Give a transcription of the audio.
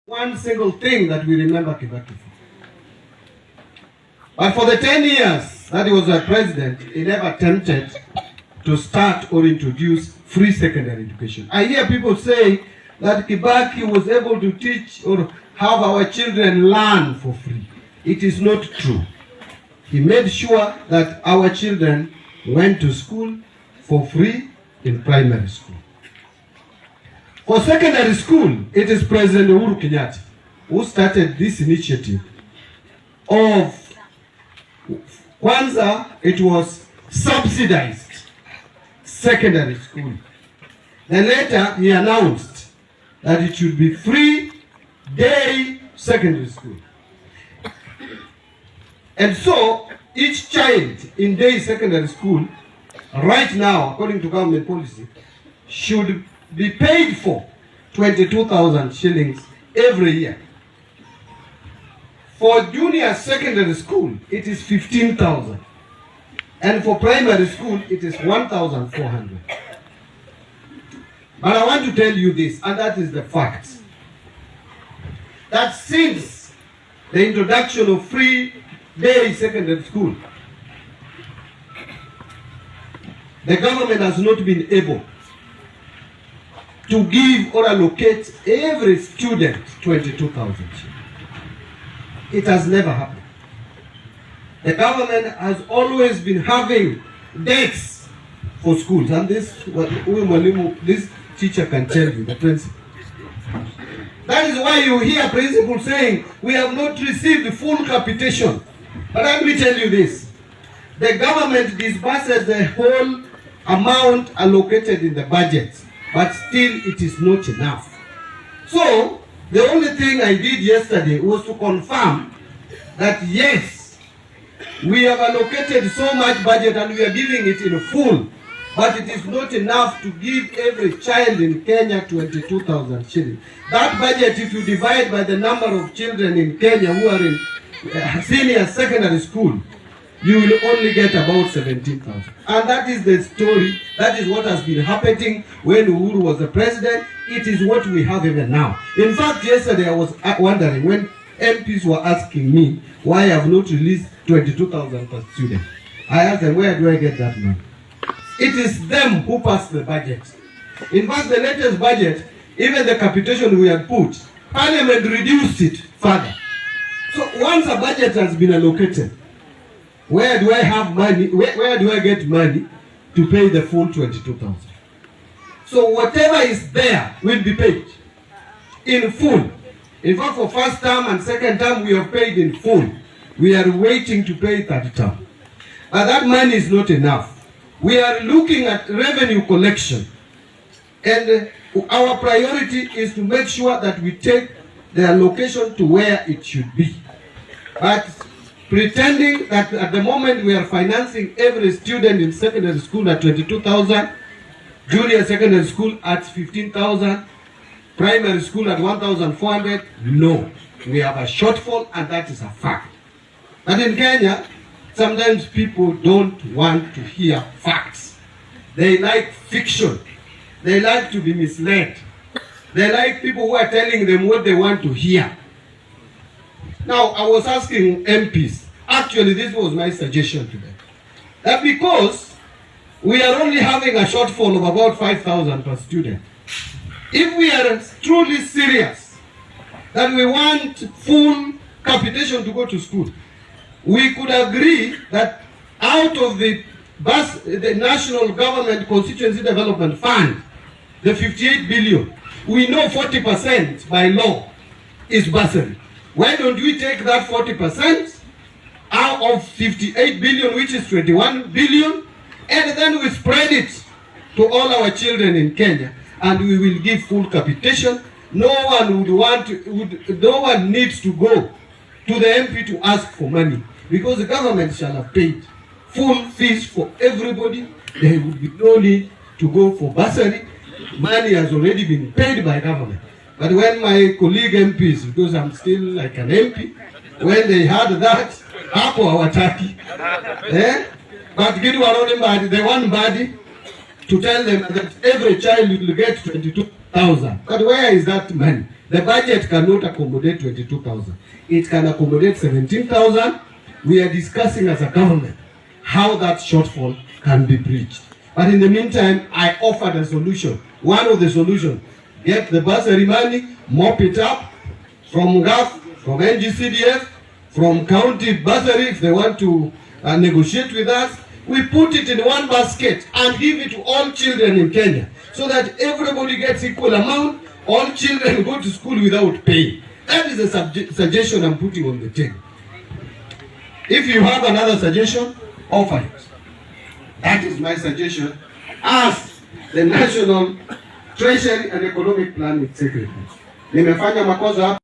one single thing that we remember Kibaki for. But for the 10 years that he was a president, he never attempted to start or introduce free secondary education. I hear people say that Kibaki was able to teach or have our children learn for free. It is not true. He made sure that our children went to school for free in primary school. For secondary school, it is President Uhuru Kenyatta who started this initiative of Kwanza, it was subsidized secondary school. Then later he announced that it should be free day secondary school. And so each child in day secondary school right now, according to government policy, should be paid for 22,000 shillings every year. For junior secondary school, it is 15,000. And for primary school, it is 1,400. But I want to tell you this, and that is the fact, that since the introduction of free day secondary school, the government has not been able to give or allocate every student 22,000. It has never happened. The government has always been having debts for schools, and this teacher can tell you, the principal. That is why you hear principals saying, we have not received full capitation. But let me tell you this, the government disburses the whole amount allocated in the budget, but still it is not enough. So, the only thing I did yesterday was to confirm that yes, we have allocated so much budget and we are giving it in full, but it is not enough to give every child in Kenya 22,000 shillings. That budget, if you divide by the number of children in Kenya who are in senior secondary school, you will only get about 17,000. And that is the story. That is what has been happening when Uhuru was the president. It is what we have even now. In fact, yesterday I was wondering when MPs were asking me why I have not released 22,000 per student. I asked them, where do I get that money? It is them who passed the budget. In fact, the latest budget, even the capitation we had put, Parliament reduced it further. So once a budget has been allocated, where do I have money? Where do I get money to pay the full 22,000? So whatever is there will be paid in full. In fact, for first term and second term, we have paid in full. We are waiting to pay third term. But that money is not enough. We are looking at revenue collection. And our priority is to make sure that we take the allocation to where it should be. But pretending that at the moment we are financing every student in secondary school at 22,000, junior secondary school at 15,000, primary school at 1,400, no. We have a shortfall and that is a fact. But in Kenya, sometimes people don't want to hear facts. They like fiction. They like to be misled. They like people who are telling them what they want to hear. Now, I was asking MPs, actually this was my suggestion to them, that because we are only having a shortfall of about 5,000 per student, if we are truly serious that we want full capitation to go to school, we could agree that out of the National Government Constituency Development Fund, the 58 billion, we know 40% by law is bursary. Why don't we take that 40% out of 58 billion, which is 21 billion, and then we spread it to all our children in Kenya, and we will give full capitation. No one needs to go to the MP to ask for money, because the government shall have paid full fees for everybody. There would be no need to go for bursary. Money has already been paid by government. But when my colleague MPs, because I'm still like an MP, when they had that, hapo hawataki. But they want Mbadi to tell them that every child will get 22,000. But where is that money? The budget cannot accommodate 22,000. It can accommodate 17,000. We are discussing as a government how that shortfall can be bridged. But in the meantime, I offered a solution. One of the solutions, get the bursary money, mop it up from govt, from NGCDF, from county bursary if they want to negotiate with us. We put it in one basket and give it to all children in Kenya so that everybody gets equal amount. All children go to school without pay. That is a suggestion I'm putting on the table. If you have another suggestion, offer it. That is my suggestion as the National Treasury and Economic Planning Secretary. Nimefanya makosa hapa.